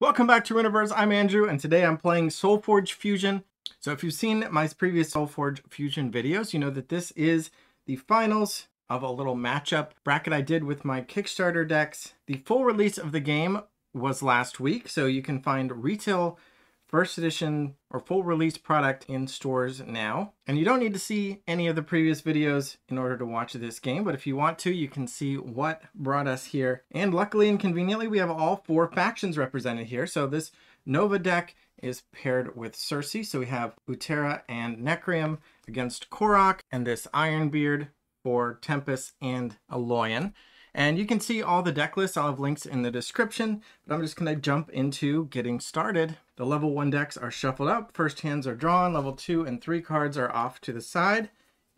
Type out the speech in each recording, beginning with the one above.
Welcome back to Universe. I'm Andrew, and today I'm playing SolForge Fusion. So if you've seen my previous SolForge Fusion videos, you know that this is the finals of a little matchup bracket I did with my Kickstarter decks. The full release of the game was last week, so you can find retail first edition or full release product in stores now. And you don't need to see any of the previous videos in order to watch this game, but if you want to, you can see what brought us here. And luckily and conveniently, we have all four factions represented here. So this Nova deck is paired with Cersei. So we have Utera and Necreum against Korok, and this Ironbeard for Tempest and Aloyan. And you can see all the deck lists. I'll have links in the description, but I'm just going to jump into getting started. The level 1 decks are shuffled up. First hands are drawn. Level 2 and 3 cards are off to the side.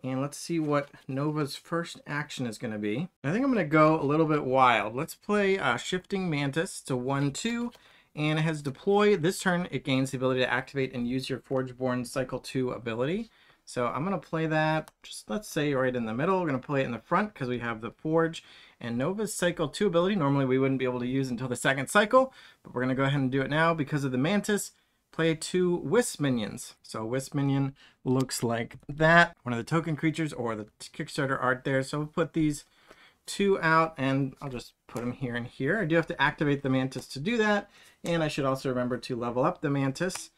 And let's see what Nova's first action is going to be. I think I'm going to go a little bit wild. Let's play Shifting Mantis. It's a 1/2, and it has deploy. This turn, it gains the ability to activate and use your Forgeborn Cycle 2 ability. So I'm going to play that, just let's say right in the middle. We're going to play it in the front because we have the Forge. And Nova's Cycle 2 ability, normally we wouldn't be able to use until the second cycle, but we're going to go ahead and do it now because of the Mantis. Play 2 Wisp minions. So Wisp minion looks like that. One of the token creatures or the Kickstarter art there. So we'll put these 2 out, and I'll just put them here and here. I do have to activate the Mantis to do that, and I should also remember to level up the Mantis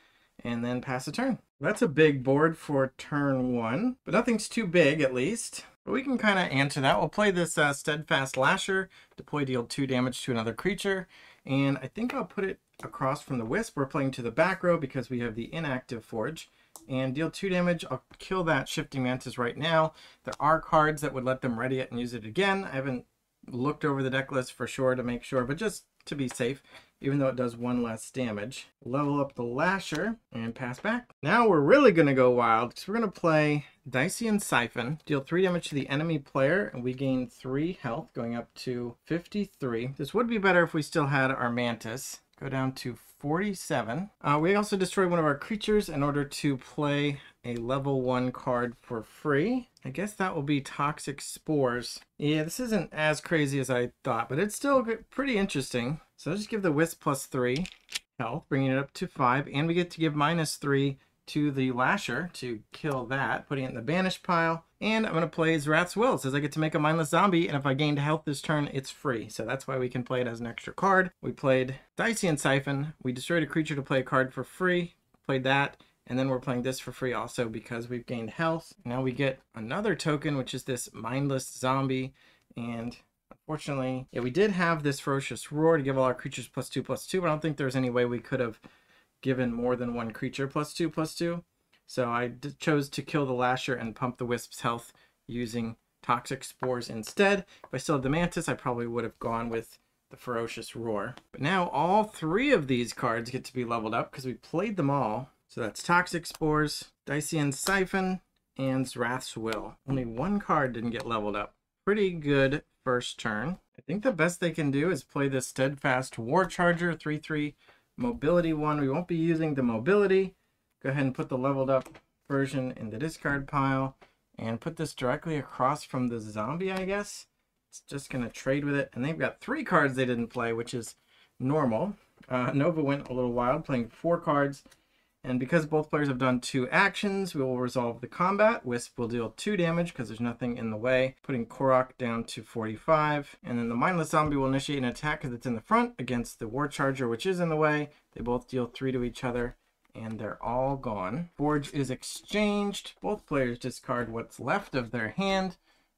and then pass a turn. That's a big board for turn 1, but nothing's too big at least. But we can kind of answer that. We'll play this Steadfast Lasher, deploy, deal 2 damage to another creature, and I think I'll put it across from the Wisp. We're playing to the back row because we have the inactive Forge, and deal 2 damage. I'll kill that Shifting Mantis right now. There are cards that would let them ready it and use it again. I haven't looked over the deck list for sure to make sure, but just to be safe, even though it does 1 less damage. Level up the Lasher and pass back. Now we're really going to go wild because we're going to play Dacian Siphon. Deal 3 damage to the enemy player, and we gain 3 health, going up to 53. This would be better if we still had our Mantis. Go down to 47. We also destroy one of our creatures in order to play a level 1 card for free. I guess that will be Toxic Spores. Yeah, this isn't as crazy as I thought, but it's still pretty interesting. So let's just give the Wisp +3 health, bringing it up to 5, and we get to give -3 to the Lasher to kill that, putting it in the banished pile. And I'm going to play Zrath's Will. It says I get to make a mindless zombie, and if I gained health this turn, it's free. So that's why we can play it as an extra card. We played Dacian Siphon. We destroyed a creature to play a card for free. Played that. And then we're playing this for free also because we've gained health. Now we get another token, which is this mindless zombie. And unfortunately, yeah, we did have this Ferocious Roar to give all our creatures +2/+2, but I don't think there's any way we could have given more than one creature +2/+2. So I chose to kill the Lasher and pump the Wisp's health using Toxic Spores instead. If I still had the Mantis, I probably would have gone with the Ferocious Roar. But now all 3 of these cards get to be leveled up because we played them all. So that's Toxic Spores, Dacian Siphon, and Zrath's Will. Only 1 card didn't get leveled up. Pretty good first turn. I think the best they can do is play this Steadfast War Charger, 3/3 mobility 1. We won't be using the mobility. Go ahead and put the leveled up version in the discard pile and put this directly across from the zombie, I guess. It's just going to trade with it. And they've got 3 cards they didn't play, which is normal. Nova went a little wild, playing 4 cards. And because both players have done 2 actions, we will resolve the combat. Wisp will deal 2 damage because there's nothing in the way, putting Korok down to 45. And then the Mindless Zombie will initiate an attack because it's in the front against the War Charger, which is in the way. They both deal 3 to each other, and they're all gone. Forge is exchanged. Both players discard what's left of their hand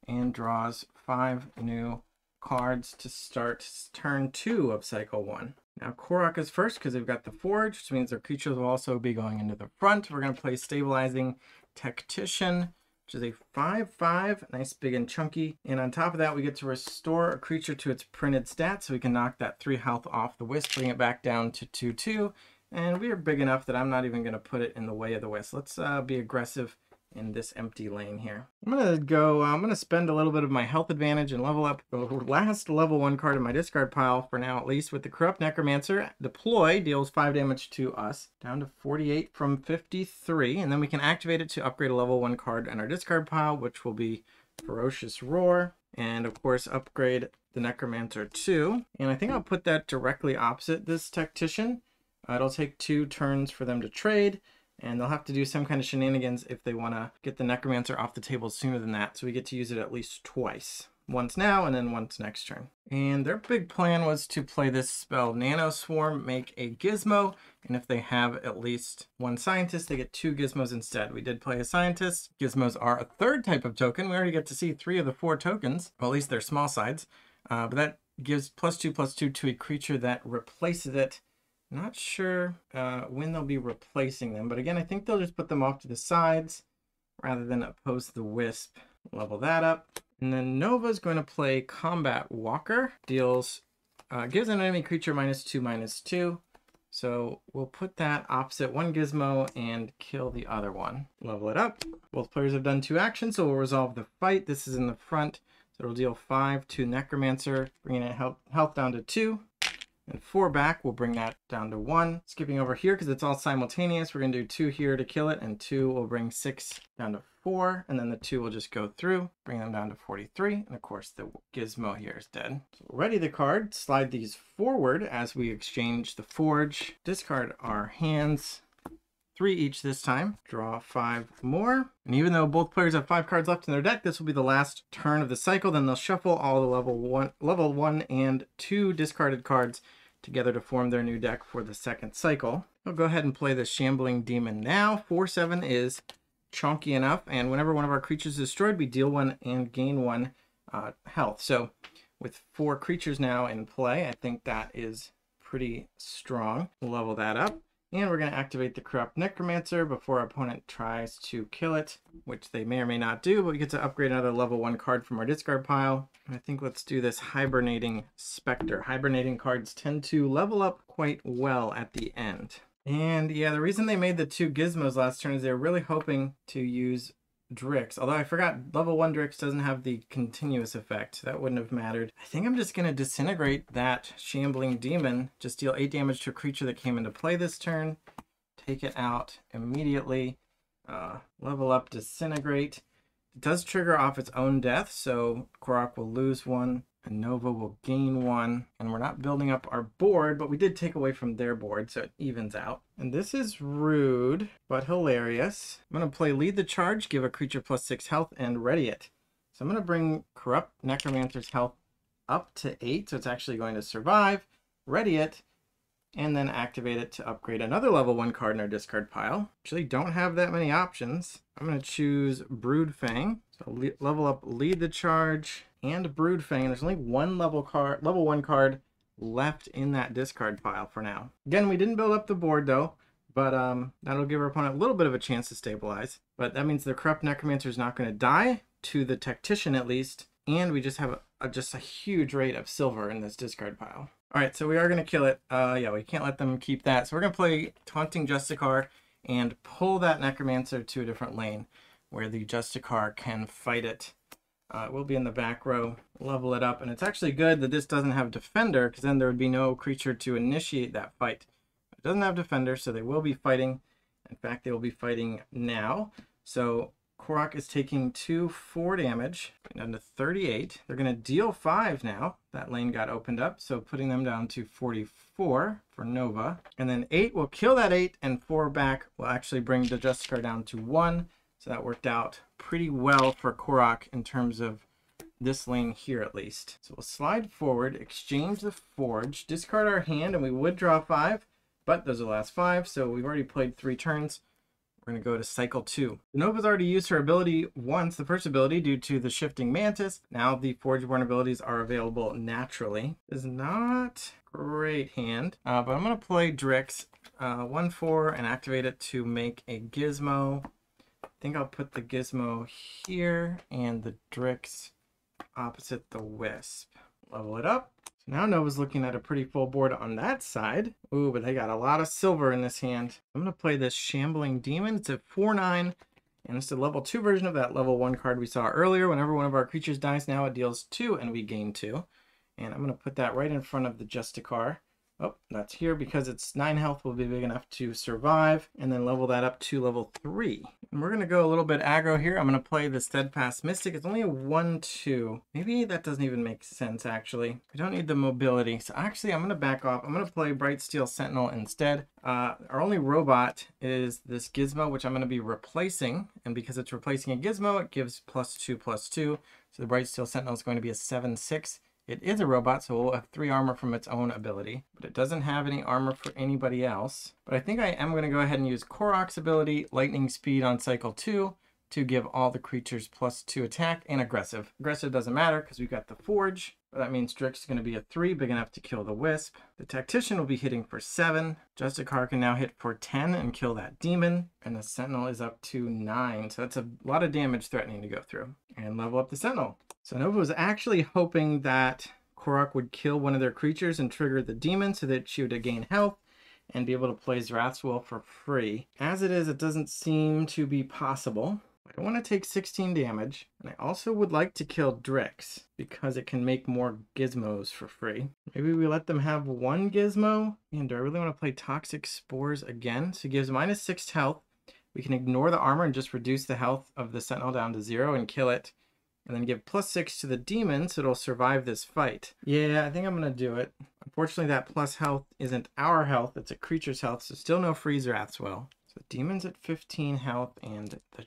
and draws 5 new cards to start turn 2 of Cycle 1. Now Korok is first because they've got the Forge, which means their creatures will also be going into the front. We're going to play Stabilizing Tactician, which is a 5/5, nice big and chunky. And on top of that, we get to restore a creature to its printed stats, so we can knock that 3 health off the Wisp, bring it back down to 2/2. And we are big enough that I'm not even going to put it in the way of the Wisp. Let's be aggressive in this empty lane here. I'm gonna spend a little bit of my health advantage and level up the last level 1 card in my discard pile for now, at least, with the Corrupt Necromancer. Deploy deals 5 damage to us, down to 48 from 53, and then we can activate it to upgrade a level 1 card in our discard pile, which will be Ferocious Roar. And of course, upgrade the Necromancer 2. And I think I'll put that directly opposite this Tactician. It'll take 2 turns for them to trade, and they'll have to do some kind of shenanigans if they want to get the Necromancer off the table sooner than that. So we get to use it at least twice. Once now and then once next turn. And their big plan was to play this spell Nano Swarm, make a gizmo, and if they have at least 1 scientist, they get 2 gizmos instead. We did play a scientist. Gizmos are a 3rd type of token. We already get to see 3 of the 4 tokens, well, at least they're small sides, but that gives +2/+2 to a creature that replaces it. Not sure when they'll be replacing them, but again, I think they'll just put them off to the sides rather than oppose the Wisp. Level that up. And then Nova's going to play Combat Walker. Deals, gives an enemy creature -2/-2. So we'll put that opposite 1 gizmo and kill the other one. Level it up. Both players have done 2 actions, so we'll resolve the fight. This is in the front, so it'll deal 5 to Necromancer, bringing it health down to 2. And 4 back, we'll bring that down to 1. Skipping over here because it's all simultaneous, we're going to do 2 here to kill it, and 2 will bring 6 down to 4, and then the 2 will just go through, bring them down to 43, and of course the gizmo here is dead. So we'll ready the card, slide these forward as we exchange the forge, discard our hands, 3 each this time, draw 5 more, and even though both players have 5 cards left in their deck, this will be the last turn of the cycle. Then they'll shuffle all the level 1 and 2 discarded cards together to form their new deck for the 2nd cycle. I'll go ahead and play the Shambling Demon now. 4/7 is chunky enough, and whenever one of our creatures is destroyed, we deal 1 and gain 1 health. So with 4 creatures now in play, I think that is pretty strong. We'll level that up, and we're going to activate the Corrupt Necromancer before our opponent tries to kill it, which they may or may not do, but we get to upgrade another level 1 card from our discard pile. And I think let's do this Hibernating Spectre. Hibernating cards tend to level up quite well at the end. And yeah, the reason they made the 2 gizmos last turn is they were really hoping to use Drix. Although I forgot, level 1 Drix doesn't have the continuous effect. That wouldn't have mattered. I think I'm just going to disintegrate that Shambling Demon. Just deal 8 damage to a creature that came into play this turn. Take it out immediately. Level up Disintegrate. It does trigger off its own death, so Korok will lose 1. And Nova will gain 1, and we're not building up our board, but we did take away from their board, so it evens out. And this is rude, but hilarious. I'm going to play Lead the Charge, give a creature +6 health, and ready it. So I'm going to bring Corrupt Necromancer's health up to 8, so it's actually going to survive, ready it, and then activate it to upgrade another level 1 card in our discard pile. Actually don't have that many options. I'm going to choose Broodfang. So level up Lead the Charge and Broodfang. There's only 1 level 1 card left in that discard pile for now. Again, we didn't build up the board though, but that'll give our opponent a little bit of a chance to stabilize. But that means the Corrupt Necromancer is not going to die, to the Tactician at least, and we just have just a huge rate of silver in this discard pile. All right, so we are going to kill it. Yeah, we can't let them keep that. So we're going to play Taunting Justicar and pull that Necromancer to a different lane where the Justicar can fight it. We'll be in the back row, level it up, and it's actually good that this doesn't have Defender, because then there would be no creature to initiate that fight. It doesn't have Defender, so they will be fighting. In fact, they will be fighting now. So Korok is taking 4 damage, down to 38. They're going to deal 5 now. That lane got opened up, so putting them down to 44 for Nova. And then 8 will kill that 8, and 4 back will actually bring the Justicar down to 1. So that worked out pretty well for Korok in terms of this lane here at least. So we'll slide forward, exchange the Forge, discard our hand, and we would draw 5, but those are the last 5, so we've already played 3 turns. We're going to go to cycle 2. Nova's already used her ability once, the first ability, due to the Shifting Mantis. Now the Forgeborn abilities are available naturally. Is not great hand, but I'm going to play Drix 1/4 and activate it to make a gizmo. I think I'll put the gizmo here and the Drix opposite the Wisp. Level it up. So now Nova's looking at a pretty full board on that side. Ooh, but they got a lot of silver in this hand. I'm going to play this Shambling Demon. It's a 4/9, and it's the level 2 version of that level 1 card we saw earlier. Whenever one of our creatures dies now, it deals 2, and we gain 2. And I'm going to put that right in front of the Justicar. Oh, that's here because it's 9 health will be big enough to survive, and then level that up to level 3. And we're going to go a little bit aggro here. I'm going to play the Steadfast Mystic. It's only a 1/2. Maybe that doesn't even make sense, actually. I don't need the mobility. So actually, I'm going to back off. I'm going to play Bright Steel Sentinel instead. Our only robot is this Gizmo, which I'm going to be replacing. And because it's replacing a Gizmo, it gives +2/+2. So the Bright Steel Sentinel is going to be a 7/6. It is a robot, so we'll have 3 armor from its own ability, but it doesn't have any armor for anybody else. But I think I am going to go ahead and use Korok's ability, Lightning Speed on cycle 2, to give all the creatures +2 attack and aggressive. Aggressive doesn't matter because we've got the Forge, but that means Drix is going to be a 3, big enough to kill the Wisp. The Tactician will be hitting for 7. Justicar can now hit for 10 and kill that Demon, and the Sentinel is up to 9, so that's a lot of damage threatening to go through. And level up the Sentinel. So Nova was actually hoping that Korok would kill one of their creatures and trigger the demon so that she would gain health and be able to play Zrathswell for free. As it is, it doesn't seem to be possible. I don't want to take 16 damage, and I also would like to kill Drix because it can make more gizmos for free. Maybe we let them have 1 gizmo. And do I really want to play Toxic Spores again? So it gives -6 health. We can ignore the armor and just reduce the health of the Sentinel down to 0 and kill it. And then give +6 to the demon so it'll survive this fight. Yeah, I think I'm going to do it. Unfortunately, that plus health isn't our health. It's a creature's health, so still no free Zrathswell. So the demon's at 15 health and the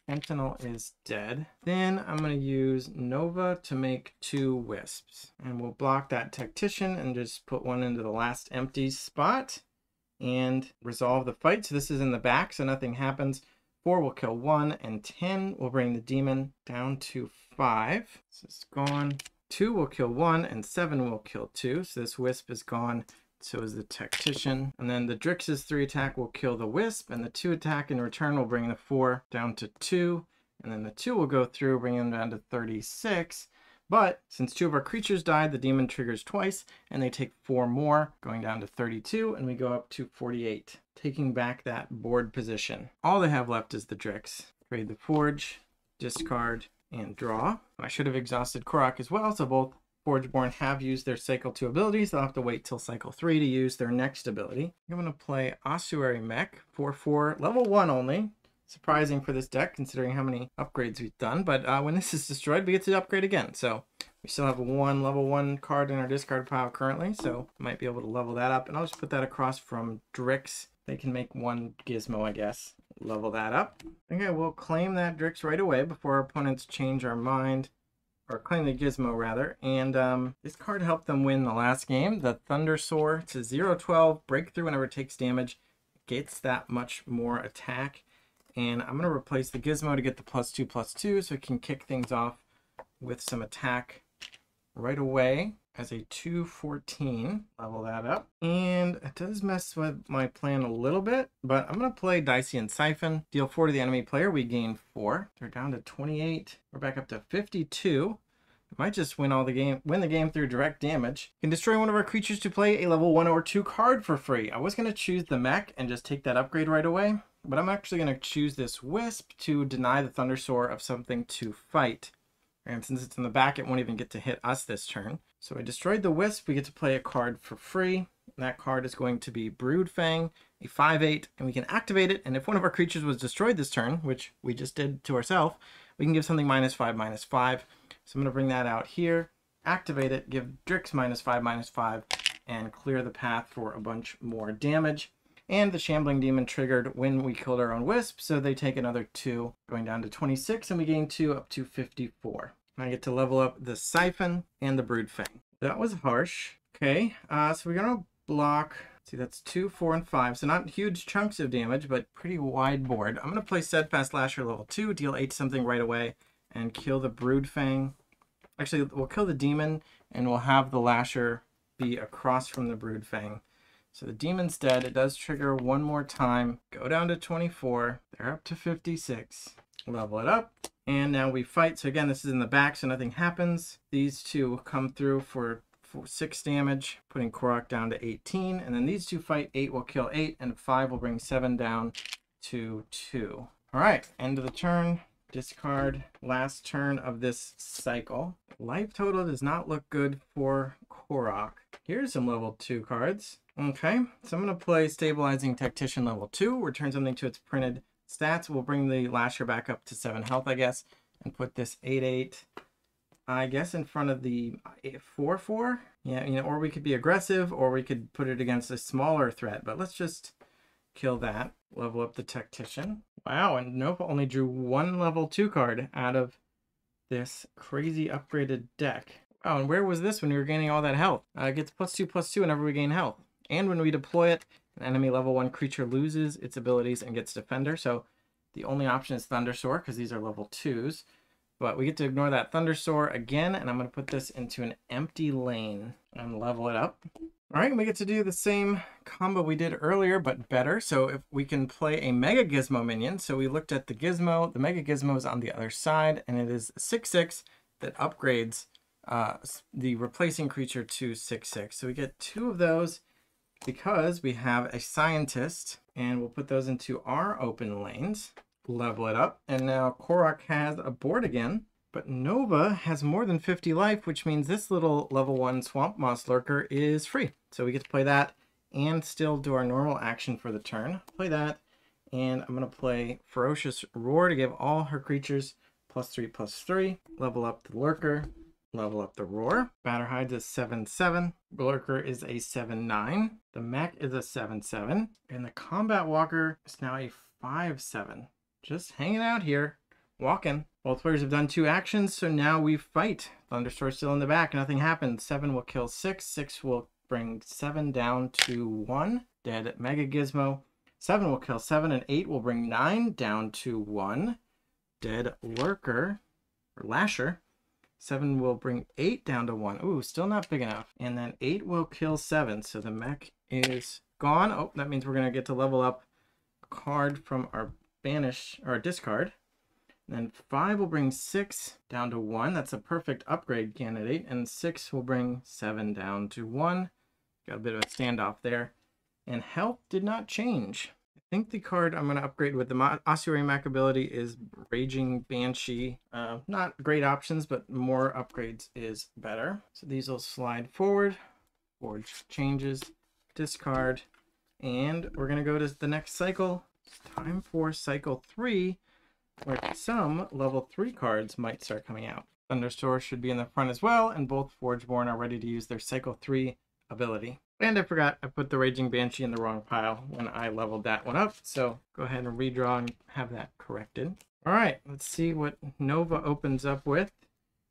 Sentinel is dead. Then I'm going to use Nova to make 2 Wisps. And we'll block that Tactician and just put one into the last empty spot and resolve the fight. So this is in the back, so nothing happens. 4 will kill 1, and 10 will bring the demon down to 5. So it's gone. 2 will kill 1, and 7 will kill 2. So this Wisp is gone. So is the Tactician. And then the Drix's 3 attack will kill the Wisp, and the 2 attack in return will bring the 4 down to 2. And then the 2 will go through, bringing them down to 36. But since 2 of our creatures died, the demon triggers twice, and they take 4 more, going down to 32, and we go up to 48, taking back that board position. All they have left is the Drix. Trade the Forge, discard, and draw. I should have exhausted Korok as well, so both Forgeborn have used their cycle 2 abilities. They'll have to wait till cycle 3 to use their next ability. I'm going to play Ossuary Mech, 4/4, level 1 only. Surprising for this deck considering how many upgrades we've done, but when this is destroyed we get to upgrade again. So we still have 1 level 1 card in our discard pile currently, so might be able to level that up. And I'll just put that across from Drix. They can make 1 gizmo, I guess. Level that up. Okay, we'll claim that Drix right away before our opponents change our mind, or claim the gizmo rather. And this card helped them win the last game. The Thunder Soar. It's a 0/12 breakthrough. Whenever it takes damage, it gets that much more attack. And I'm going to replace the gizmo to get the +2/+2 so it can kick things off with some attack right away as a 2/14. Level that up. And it does mess with my plan a little bit, but I'm going to play Dacian Siphon. Deal 4 to the enemy player. We gain 4. They're down to 28. We're back up to 52. Might just win the game through direct damage. Can destroy one of our creatures to play a level 1 or 2 card for free. I was going to choose the mech and just take that upgrade right away, but I'm actually going to choose this Wisp to deny the Thundersoar of something to fight. And since it's in the back, it won't even get to hit us this turn. So I destroyed the Wisp. We get to play a card for free. And that card is going to be Broodfang, a 5/8, and we can activate it. And if one of our creatures was destroyed this turn, which we just did to ourselves, we can give something -5/-5. So I'm going to bring that out here, activate it, give Drix -5/-5, and clear the path for a bunch more damage. And the Shambling Demon triggered when we killed our own Wisp, so they take another 2, going down to 26, and we gain 2 up to 54. And I get to level up the Siphon and the Broodfang. That was harsh. Okay, so we're going to block, see that's 2, 4, and 5, so not huge chunks of damage, but pretty wide board. I'm going to play Steadfast Lasher level 2, deal 8 something right away, and kill the Broodfang. Actually, we'll kill the Demon, and we'll have the Lasher be across from the Broodfang. So the Demon's dead. It does trigger 1 more time. Go down to 24. They're up to 56. Level it up. And now we fight. So again, this is in the back, so nothing happens. These 2 come through for 6 damage, putting Korok down to 18. And then these 2 fight. 8 will kill 8, and 5 will bring 7 down to 2. All right, end of the turn. Discard. Last turn of this cycle. Life total does not look good for Korok. Here's some level 2 cards. Okay, so I'm going to play Stabilizing Tactician level 2. Return something to its printed stats. We'll bring the Lasher back up to 7 health, I guess, and put this 8/8, I guess, in front of the 4/4. Yeah, you know, or we could be aggressive, or we could put it against a smaller threat. But let's just kill that. Level up the Tactician. Wow, and Nova only drew 1 level 2 card out of this crazy upgraded deck. Oh, and where was this when we were gaining all that health? It gets +2/+2 whenever we gain health. And when we deploy it, an enemy level 1 creature loses its abilities and gets Defender. So the only option is Thundersoar because these are level 2s. But we get to ignore that Thundersoar again, and I'm going to put this into an empty lane and level it up. All right, we get to do the same combo we did earlier, but better. So if we can play a Mega Gizmo minion. So we looked at the Gizmo. The Mega Gizmo is on the other side, and it is 6/6 that upgrades the replacing creature to 6/6. So we get 2 of those because we have a Scientist, and we'll put those into our open lanes. Level it up, and now Korok has a board again, but Nova has more than 50 life, which means this little level 1 Swamp Moss Lurker is free. So we get to play that and still do our normal action for the turn. Play that, and I'm going to play Ferocious Roar to give all her creatures +3/+3. Level up the Lurker, level up the Roar. Batterhide is 7/7. Lurker is a 7/9. The Mech is a 7/7. And the Combat Walker is now a 5/7. Just hanging out here, walking. Both players have done 2 actions, so now we fight. Thunderstore's still in the back, nothing happens. 7 will kill 6, 6 will bring 7 down to 1. Dead Mega Gizmo. 7 will kill 7, and 8 will bring 9 down to 1. Dead Lurker, or Lasher. 7 will bring 8 down to 1. Ooh, still not big enough. And then 8 will kill 7, so the Mech is gone. Oh, that means we're going to get to level up a card from our banish or discard. And then 5 will bring 6 down to 1. That's a perfect upgrade candidate. And 6 will bring 7 down to 1. Got a bit of a standoff there. And health did not change. I think the card I'm going to upgrade with the Ossuary Mac ability is Raging Banshee. Not great options, but more upgrades is better. So these will slide forward. Forge changes. Discard. And we're going to go to the next cycle. It's time for cycle 3, where some level 3 cards might start coming out. Thundersoar should be in the front as well, and both Forgeborn are ready to use their cycle 3 ability. And I forgot I put the Raging Banshee in the wrong pile when I leveled that one up, so go ahead and redraw and have that corrected. All right, let's see what Nova opens up with.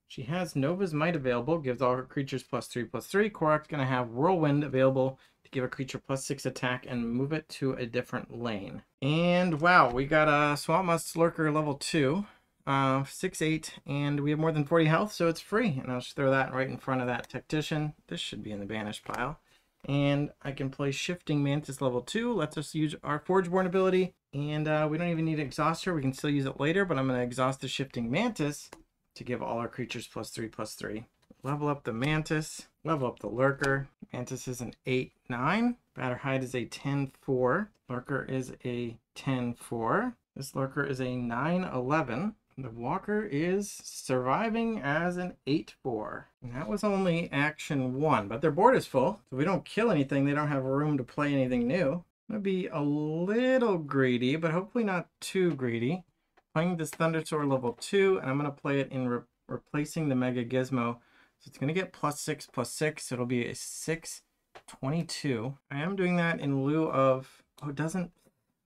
She has Nova's Might available, gives all her creatures +3/+3. Korok's going to have Whirlwind available to give a creature +6 attack and move it to a different lane. And wow, we got a Swamp Moss Lurker level 2, 6/8, and we have more than 40 health, so it's free. And I'll just throw that right in front of that Tactician. This should be in the banish pile. And I can play Shifting Mantis level 2, lets us use our Forgeborn ability. And we don't even need to exhaust her, we can still use it later, but I'm going to exhaust the Shifting Mantis to give all our creatures +3/+3. Level up the Mantis, level up the Lurker. Mantis is an 8/9. Batterhide is a 10/4. Lurker is a 10/4. This Lurker is a 9/11. The Walker is surviving as an 8/4. And that was only action 1, but their board is full. So if we don't kill anything, they don't have room to play anything new. I'm going to be a little greedy, but hopefully not too greedy. Playing this Thundersoar level 2, and I'm going to play it in replacing the Mega Gizmo. So it's going to get +6/+6. So it'll be a 6/22. I am doing that in lieu of... Oh, it doesn't...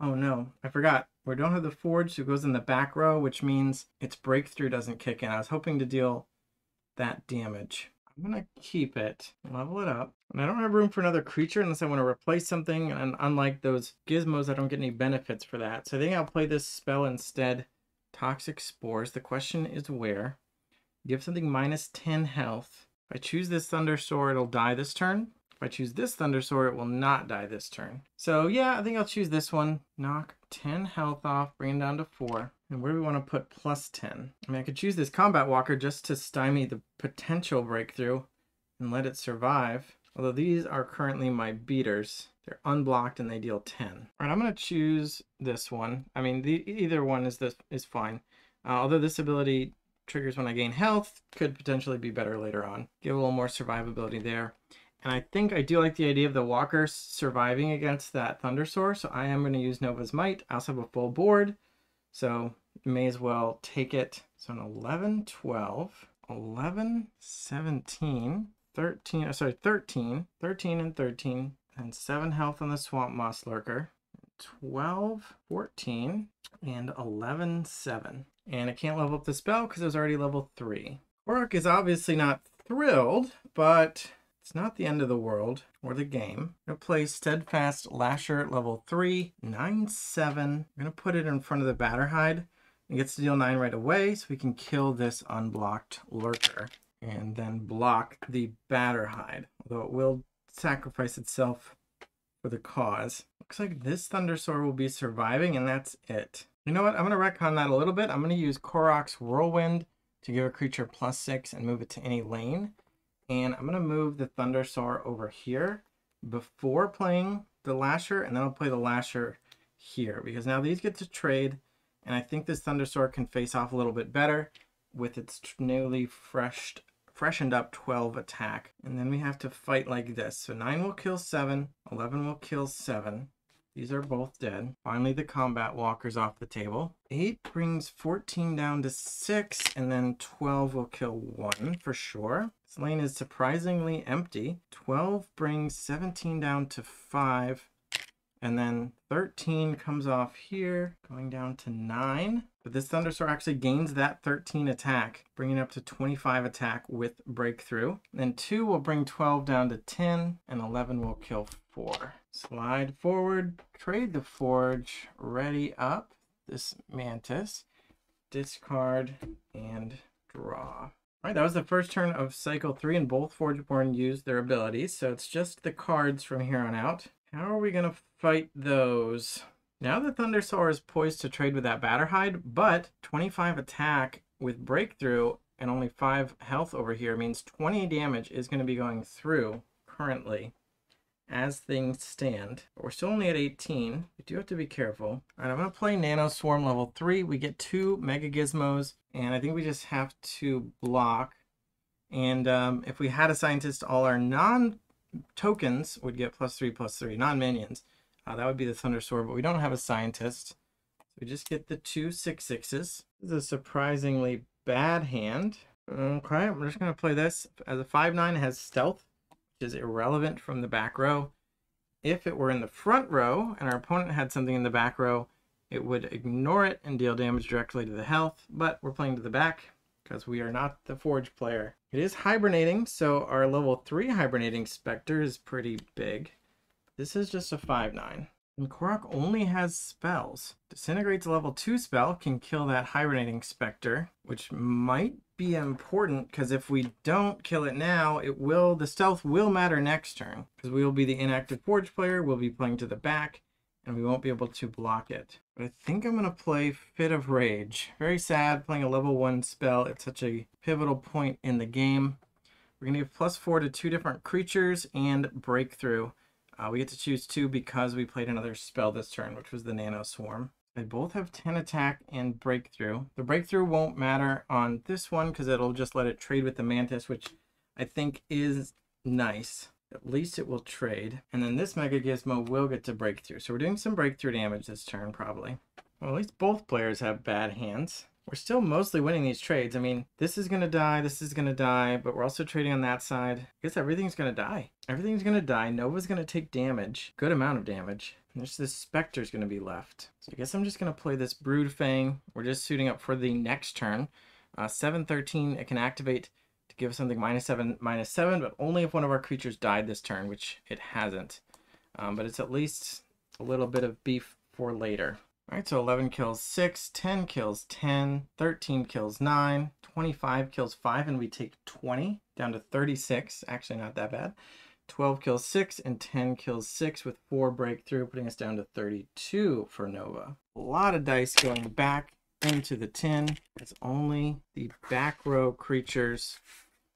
Oh, no. I forgot. We don't have the Forge, so it goes in the back row, which means its Breakthrough doesn't kick in. I was hoping to deal that damage. I'm going to keep it, level it up. And I don't have room for another creature unless I want to replace something. And unlike those Gizmos, I don't get any benefits for that. So I think I'll play this spell instead. Toxic Spores. The question is where. Give something -10 health. If I choose this Thundersoar, it'll die this turn. If I choose this Thundersoar, it will not die this turn. So yeah, I think I'll choose this one. Knock 10 health off, bring it down to 4. And where do we want to put +10? I mean, I could choose this Combat Walker just to stymie the potential Breakthrough and let it survive. Although these are currently my beaters. They're unblocked and they deal 10. All right, I'm going to choose this one. I mean, either one is fine. Although this ability triggers when I gain health, could potentially be better later on. Give a little more survivability there. And I think I do like the idea of the walker surviving against that Thundersaur, so I am going to use Nova's Might. I also have a full board, so may as well take it. So an 11, 12, 11, 17, 13, sorry, 13, 13 and 13, and 7 health on the Swamp Moss Lurker, 12, 14, and 11, 7. And I can't level up the spell because it was already level 3. Korok is obviously not thrilled, but it's not the end of the world or the game. I'm going to play Steadfast Lasher at level 3, 9, 7. I'm going to put it in front of the Batterhide. It gets to deal 9 right away, so we can kill this unblocked Lurker and then block the Batterhide, although it will sacrifice itself for the cause. Looks like this Thundersaur will be surviving, and that's it. You know what? I'm going to retcon that a little bit. I'm going to use Korok's Whirlwind to give a creature +6 and move it to any lane. And I'm going to move the Thundersaur over here before playing the Lasher, and then I'll play the Lasher here, because now these get to trade, and I think this Thundersaur can face off a little bit better with its newly freshened up 12 attack. And then we have to fight like this. So 9 will kill 7, 11 will kill 7. These are both dead. Finally, the combat walker's off the table. 8 brings 14 down to 6, and then 12 will kill 1 for sure. This lane is surprisingly empty. 12 brings 17 down to 5, and then 13 comes off here, going down to 9. But this Thundersaur actually gains that 13 attack, bringing it up to 25 attack with Breakthrough. Then 2 will bring 12 down to 10, and 11 will kill 4. Slide forward, trade the Forge, ready up this Mantis, discard, and draw. All right, that was the first turn of cycle 3, and both Forgeborn used their abilities, so it's just the cards from here on out. How are we going to fight those? Now the Thundersaur is poised to trade with that Batterhide, but 25 attack with Breakthrough and only 5 health over here means 20 damage is going to be going through currently as things stand. But we're still only at 18. We do have to be careful. All right, I'm going to play Nano Swarm level 3. We get 2 Mega Gizmos, and I think we just have to block. And if we had a Scientist, all our non-tokens would get +3/+3, non-minions. That would be the Thundersaur, but we don't have a Scientist. So we just get the 2 6/6s. This is a surprisingly bad hand. Okay, I'm just going to play this. As a 5/9, it has Stealth, which is irrelevant from the back row. If it were in the front row and our opponent had something in the back row, it would ignore it and deal damage directly to the health, but we're playing to the back because we are not the Forge player. It is hibernating, so our level 3 hibernating Spectre is pretty big. This is just a 5/9. And Korok only has spells. Disintegrate's a level 2 spell can kill that hibernating Spectre, which might be important because if we don't kill it now, the stealth will matter next turn because we will be the inactive Forge player, we'll be playing to the back, and we won't be able to block it. But I think I'm going to play Fit of Rage. Very sad playing a level 1 spell at such a pivotal point in the game. We're going to give +4 to 2 different creatures and Breakthrough. We get to choose 2 because we played another spell this turn, which was the Nano Swarm. They both have 10 attack and Breakthrough. The Breakthrough won't matter on this one because it'll just let it trade with the Mantis, which I think is nice. At least it will trade. And then this Mega Gizmo will get to Breakthrough. So we're doing some Breakthrough damage this turn, probably. Well, at least both players have bad hands. We're still mostly winning these trades. I mean, this is going to die, this is going to die, but we're also trading on that side. I guess everything's going to die. Everything's going to die. Nova's going to take damage. Good amount of damage. And just this Spectre's going to be left. So I guess I'm just going to play this Broodfang. We're just suiting up for the next turn. 7/13, it can activate to give us something -7/-7, but only if one of our creatures died this turn, which it hasn't. But it's at least a little bit of beef for later. All right, so 11 kills 6, 10 kills 10, 13 kills 9, 25 kills 5, and we take 20 down to 36. Actually, not that bad. 12 kills 6 and 10 kills 6 with 4 Breakthrough, putting us down to 32 for Nova. A lot of dice going back into the tin. It's only the back row creatures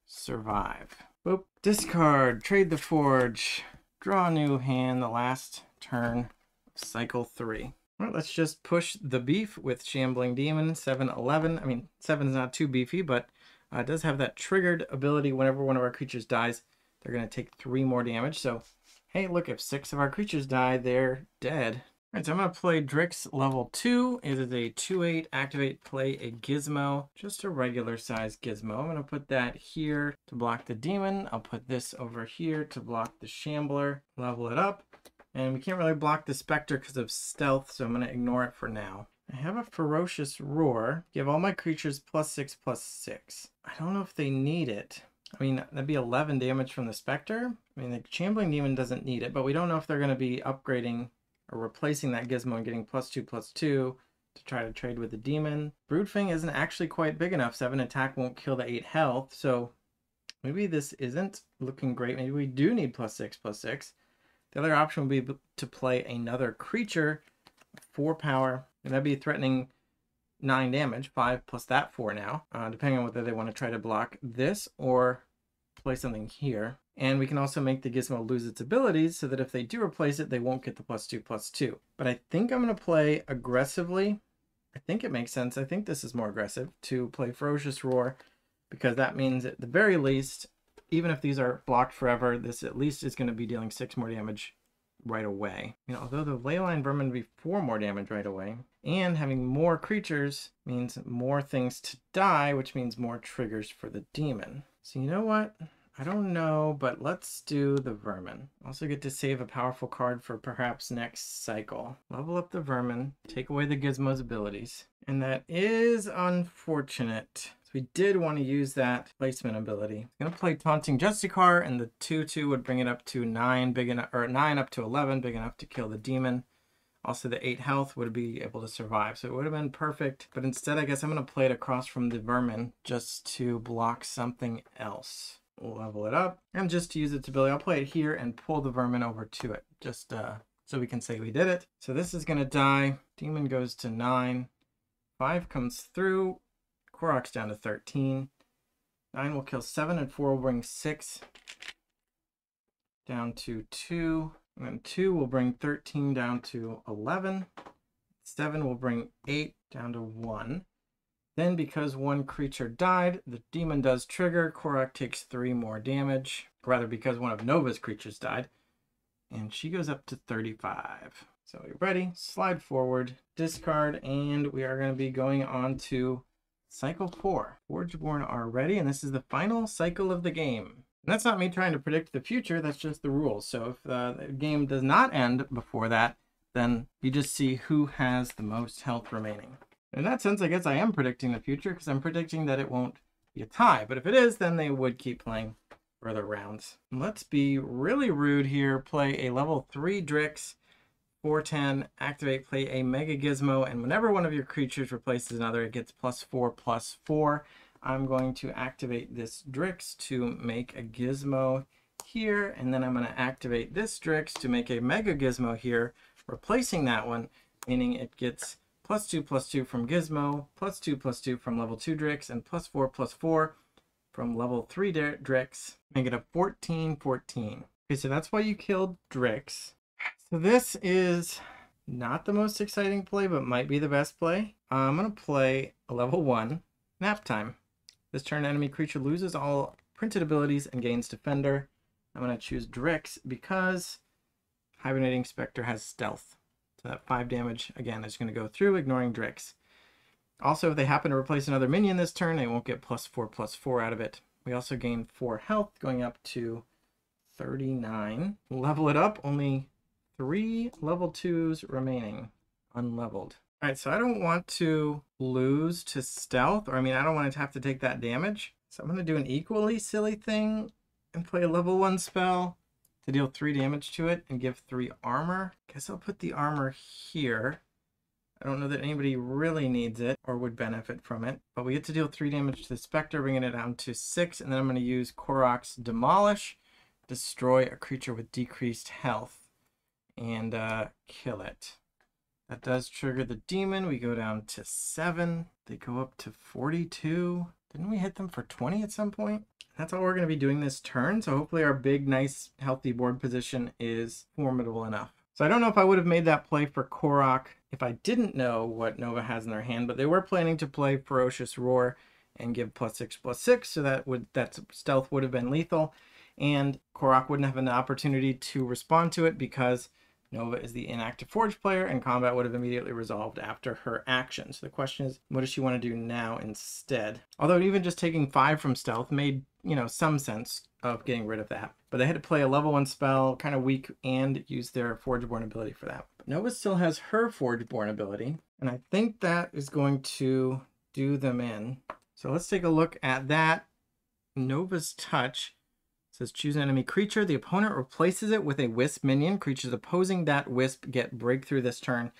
survive. Boop. Discard, trade the Forge, draw a new hand, the last turn of cycle 3. All right, let's just push the beef with Shambling Demon, 7/11. I mean, 7 is not too beefy, but it does have that triggered ability whenever one of our creatures dies. they're going to take 3 more damage. So, hey, look, if 6 of our creatures die, they're dead. All right, so I'm going to play Drix level 2. It is a 2/8 activate, play a gizmo, just a regular size gizmo. I'm going to put that here to block the demon. I'll put this over here to block the shambler, level it up. And we can't really block the specter because of stealth, so I'm going to ignore it for now. I have a ferocious roar. Give all my creatures +6/+6. I don't know if they need it. I mean, that'd be 11 damage from the specter. I mean, the shambling demon doesn't need it, but we don't know if they're going to be upgrading or replacing that gizmo and getting +2/+2 to try to trade with the demon. Broodfang isn't actually quite big enough. 7 attack won't kill the 8 health, so maybe this isn't looking great. Maybe we do need +6/+6. The other option would be to play another creature, 4 power, and that'd be threatening 9 damage, 5 plus that 4 now, depending on whether they want to try to block this or play something here. And we can also make the gizmo lose its abilities so that if they do replace it, they won't get the +2/+2. But I think I'm going to play aggressively. I think it makes sense. I think this is more aggressive to play Ferocious Roar, because that means at the very least, even if these are blocked forever, this at least is going to be dealing 6 more damage right away. You know, although the Leyline Vermin would be 4 more damage right away, and having more creatures means more things to die, which means more triggers for the demon. So you know what? I don't know, but let's do the Vermin. Also get to save a powerful card for perhaps next cycle. Level up the Vermin, take away the gizmo's abilities. And that is unfortunate. So we did want to use that placement ability. I'm going to play Taunting Justicar, and the 2/2 would bring it up to 9, big enough, or 9 up to 11, big enough to kill the demon. Also, the 8 health would be able to survive, so it would have been perfect. But instead, I guess I'm going to play it across from the Vermin just to block something else. We'll level it up, and just to use its ability, I'll play it here and pull the Vermin over to it, just so we can say we did it. So this is going to die. Demon goes to 9. 5 comes through. Korok's down to 13. 9 will kill 7, and 4 will bring 6 down to 2. And then 2 will bring 13 down to 11. 7 will bring 8 down to 1. Then, because one creature died, the demon does trigger. Korok takes 3 more damage. Rather, because one of Nova's creatures died. And she goes up to 35. So you're ready. Slide forward, discard, and we are going to be going on to Cycle 4. Forgeborn are ready, and this is the final cycle of the game. And that's not me trying to predict the future, that's just the rules. So if the game does not end before that, then you just see who has the most health remaining. In that sense, I guess I am predicting the future, because I'm predicting that it won't be a tie. But if it is, then they would keep playing further rounds. Let's be really rude here. Play a level 3 Drix, 4/10, activate, play a Mega Gizmo, and whenever one of your creatures replaces another, it gets +4/+4. I'm going to activate this Drix to make a Gizmo here, and then I'm going to activate this Drix to make a Mega Gizmo here, replacing that one, meaning it gets +2/+2 from Gizmo, +2/+2 from level 2 Drix, and +4/+4 from level 3 Drix. Make it a 14/14. Okay, so that's why you killed Drix. So this is not the most exciting play, but might be the best play. I'm going to play a level 1, Nap Time. This turn, enemy creature loses all printed abilities and gains Defender. I'm going to choose Drix because Hibernating Spectre has Stealth. So that 5 damage, again, is going to go through, ignoring Drix. Also, if they happen to replace another minion this turn, they won't get +4/+4 out of it. We also gain 4 health, going up to 39. Level it up, only 3 level 2s remaining, unleveled. All right, so I don't want to lose to Stealth, or I mean, I don't want to have to take that damage. So I'm going to do an equally silly thing and play a level 1 spell to deal 3 damage to it and give 3 armor. Guess I'll put the armor here. I don't know that anybody really needs it or would benefit from it, but we get to deal 3 damage to the Spectre, bringing it down to 6, and then I'm going to use Korok's Demolish, destroy a creature with decreased health, and kill it. That does trigger the demon. We go down to 7. They go up to 42. Didn't we hit them for 20 at some point? That's all we're going to be doing this turn, so hopefully our big, nice, healthy board position is formidable enough. So I don't know if I would have made that play for Korok if I didn't know what Nova has in their hand, but they were planning to play Ferocious Roar and give +6/+6, so that stealth would have been lethal. and Korok wouldn't have an opportunity to respond to it because Nova is the inactive Forge player, and combat would have immediately resolved after her action. So the question is, what does she want to do now instead? Although even just taking 5 from stealth made, you know, some sense of getting rid of that. But they had to play a level 1 spell, kind of weak, and use their Forgeborn ability for that. But Nova still has her Forgeborn ability, and I think that is going to do them in. So let's take a look at that. Nova's Touch says choose an enemy creature. The opponent replaces it with a Wisp minion. Creatures opposing that Wisp get breakthrough this turn.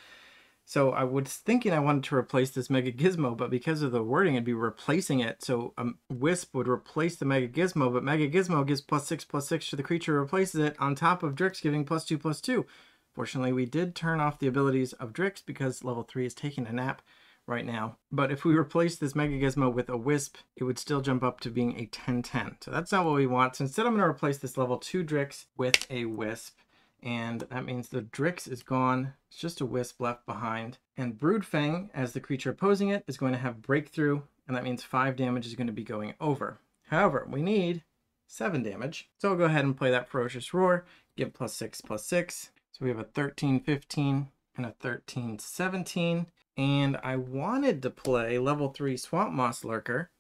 So I was thinking I wanted to replace this Mega Gizmo, but because of the wording, it'd be replacing it. So a Wisp would replace the Mega Gizmo, but Mega Gizmo gives +6/+6 to the creature who replaces it, on top of Drix giving +2/+2. Fortunately, we did turn off the abilities of Drix because level 3 is taking a nap right now. But if we replace this Mega Gizmo with a Wisp, it would still jump up to being a 10/10. So that's not what we want. So instead, I'm going to replace this level 2 Drix with a Wisp. And that means the Drix is gone. It's just a Wisp left behind. And Broodfang, as the creature opposing it, is going to have Breakthrough. And that means 5 damage is going to be going over. However, we need 7 damage. So I'll go ahead and play that Ferocious Roar. Give +6/+6. So we have a 13/15 and a 13/17. And I wanted to play level 3 Swamp Moss Lurker.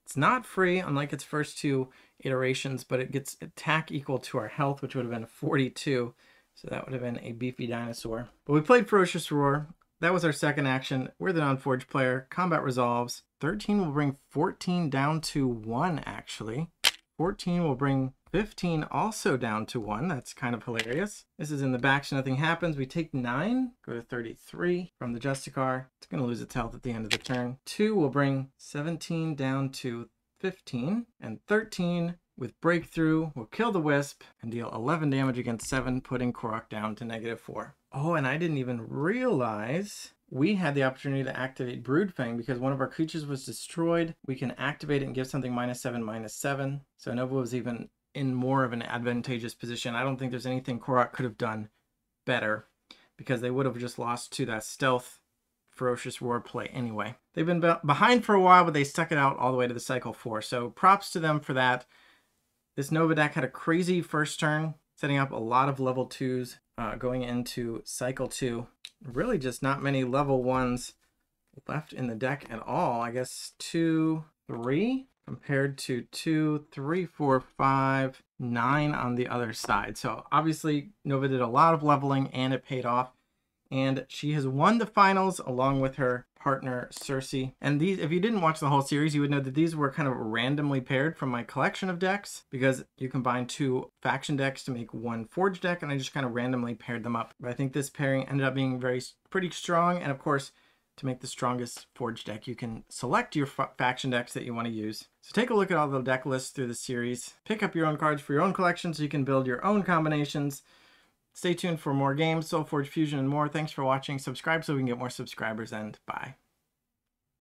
It's not free, unlike its first 2 iterations, but it gets attack equal to our health, which would have been 42. So that would have been a beefy dinosaur. But we played Ferocious Roar. That was our second action. We're the non-Forge player. Combat resolves. 13 will bring 14 down to 1, actually. 14 will bring 15 also down to 1. That's kind of hilarious. This is in the back, so nothing happens. We take 9, go to 33 from the Justicar. It's going to lose its health at the end of the turn. 2 will bring 17 down to 15, and 13 with Breakthrough will kill the Wisp and deal 11 damage against 7, putting Korok down to -4. Oh, and I didn't even realize we had the opportunity to activate Broodfang because one of our creatures was destroyed. We can activate it and give something -7/-7. So Nova was even in more of an advantageous position. I don't think there's anything Korok could have done better because they would have just lost to that stealth Ferocious Roar play anyway. They've been behind for a while, but they stuck it out all the way to the cycle 4. So props to them for that. This Nova deck had a crazy first turn, setting up a lot of level 2s going into cycle 2. Really just not many level 1s left in the deck at all. I guess 2, 3 compared to 2, 3, 4, 5, 9 on the other side. So obviously Nova did a lot of leveling and it paid off. And she has won the finals along with her partner Cersei. And these, if you didn't watch the whole series, you would know that these were kind of randomly paired from my collection of decks because you combine 2 faction decks to make 1 Forge deck, and I just kind of randomly paired them up. But I think this pairing ended up being pretty strong, and of course, to make the strongest Forge deck, you can select your faction decks that you want to use. So take a look at all the deck lists through the series. Pick up your own cards for your own collection so you can build your own combinations. Stay tuned for more games, SolForge Fusion, and more. Thanks for watching. Subscribe so we can get more subscribers, and bye.